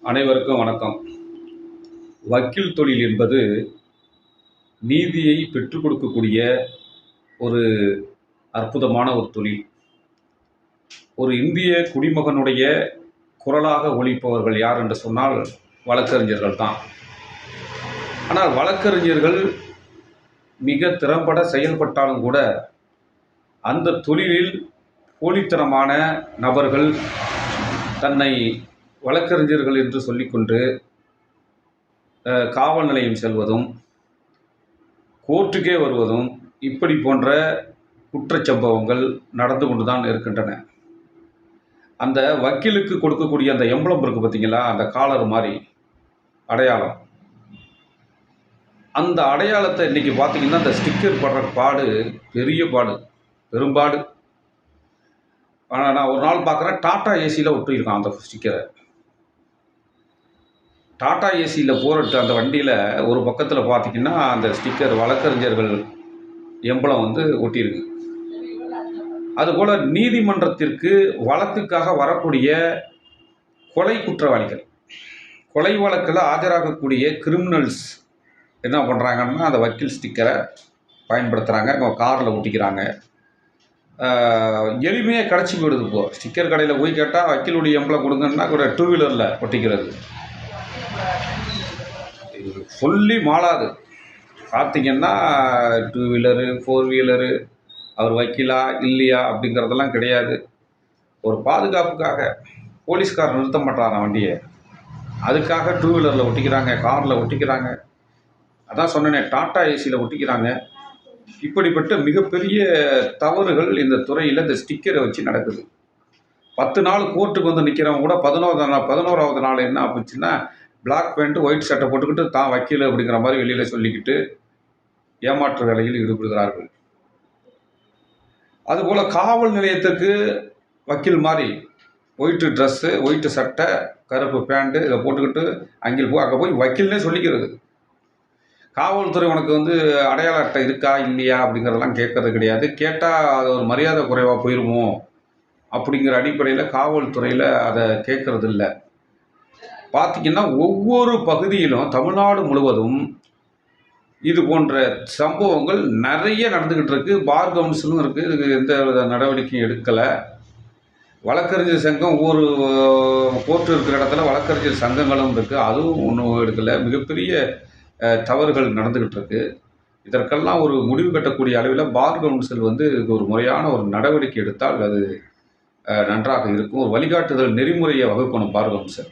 அனைவருக்கும் வணக்கம். வக்கீல் தொழில் என்பது நீதியை பெற்றுக் கொடுக்கக்கூடிய ஒரு அற்புதமான ஒரு தொழில். ஒரு இந்திய குடிமகனுடைய குரலாக ஒலிப்பவர்கள் யார் என்று சொன்னால் வழக்கறிஞர்கள் தான். ஆனால் வழக்கறிஞர்கள் மிக திறம்பட செயல்பட்டாலும் கூட அந்த தொழிலில் போலித்தனமான நபர்கள் தன்னை வழக்கறிஞர்கள் என்று சொல்லிக்கொண்டு காவல் நிலையம் செல்வதும் கோர்ட்டுக்கே வருவதும் இப்படி போன்ற குற்றச்சம்பவங்கள் நடந்து கொண்டு தான் இருக்கின்றன. அந்த வக்கீலுக்கு கொடுக்கக்கூடிய அந்த எம்பளம் இருக்குது பார்த்தீங்களா, அந்த காலர் மாதிரி அடையாளம், அந்த அடையாளத்தை இன்றைக்கி பார்த்தீங்கன்னா அந்த ஸ்டிக்கர் படுற பாடு பெரிய பாடு, பெரும்பாடு. ஆனால் நான் ஒரு நாள் பார்க்குறேன், டாட்டா ஏசியில் ஒட்டியிருக்கான் அந்த ஸ்டிக்கரை. டாட்டா ஏசியில் போகிற அந்த வண்டியில் ஒரு பக்கத்தில் பார்த்திங்கன்னா அந்த ஸ்டிக்கர் வழக்கறிஞர்கள் எம்பளம் ஒட்டியிருக்கு. அதுபோல் நீதிமன்றத்திற்கு வழக்குக்காக வரக்கூடிய கொலை குற்றவாளிகள், கொலை வழக்கில் ஆஜராகக்கூடிய கிரிமினல்ஸ் என்ன பண்ணுறாங்கன்னா அந்த வக்கீல் ஸ்டிக்கரை பயன்படுத்துகிறாங்க, அவங்க காரில் ஒட்டிக்கிறாங்க. எளிமையாக கிடச்சி போயிடுது. இப்போது ஸ்டிக்கர் கடையில் போய் கேட்டால் வக்கீலுடைய எம்பளம் கொடுங்கன்னா கூட டூ வீலரில் ஒட்டிக்கிறது. சொல்லி மாளாது. பார்த்திங்கன்னா டூ வீலரு, ஃபோர் வீலரு, அவர் வக்கீலா இல்லையா அப்படிங்கிறதெல்லாம் கிடையாது. ஒரு பாதுகாப்புக்காக போலீஸ்கார் நிறுத்த மாட்டாரான் வண்டியை, அதுக்காக டூ வீலரில் ஒட்டிக்கிறாங்க, காரில் ஒட்டிக்கிறாங்க. அதான் சொன்னேனே, டாட்டா ஏசியில் ஒட்டிக்கிறாங்க. இப்படிப்பட்ட மிகப்பெரிய தவறுகள் இந்த துறையில் இந்த ஸ்டிக்கரை வச்சு நடக்குது. 10 நாள் கோர்ட்டுக்கு நிற்கிறவங்க கூட 11வது நாள் என்ன ஆச்சுன்னா, பிளாக் பேண்ட்டு ஒயிட் சட்டை போட்டுக்கிட்டு தான் வக்கீல் அப்படிங்கிற மாதிரி வெளியில் சொல்லிக்கிட்டு ஏமாற்று வேலையில் ஈடுபடுகிறார்கள். அதுபோல் காவல் நிலையத்துக்கு வக்கீல் மாதிரி ஒயிட்டு ட்ரெஸ்ஸு, ஒயிட்டு சட்டை, கருப்பு பேண்ட்டு இதை போட்டுக்கிட்டு அங்கே போய் வக்கீல்னே சொல்லிக்கிறது. காவல்துறை உனக்கு அடையாள அட்டை இருக்கா இல்லையா அப்படிங்கிறதெல்லாம் கேட்கறது கிடையாது. கேட்டால் அது ஒரு மரியாதை குறைவாக போயிடுமோ அப்படிங்கிற அடிப்படையில் காவல்துறையில் அதை கேட்கறது இல்லை. பார்த்திங்கன்னா ஒவ்வொரு பகுதியிலும் தமிழ்நாடு முழுவதும் இது போன்ற சம்பவங்கள் நிறைய நடந்துக்கிட்டு இருக்குது. பார் கவுன்சிலும் இருக்குது, இதுக்கு எந்த வித நடவடிக்கையும் எடுக்கலை. வழக்கறிஞர் சங்கம் ஒவ்வொரு கோர்ட்டு இருக்கிற இடத்துல வழக்கறிஞர் சங்கங்களும் இருக்குது, அதுவும் ஒன்றும் எடுக்கலை. மிகப்பெரிய தவறுகள் நடந்துக்கிட்டு இருக்குது. இதற்கெல்லாம் ஒரு முடிவு கட்டக்கூடிய அளவில் பார் கவுன்சில் இதுக்கு ஒரு முறையான ஒரு நடவடிக்கை எடுத்தால் அது நன்றாக இருக்கும். ஒரு வழிகாட்டுதல் நெறிமுறையை வகுக்கணும் பார் கவுன்சில்.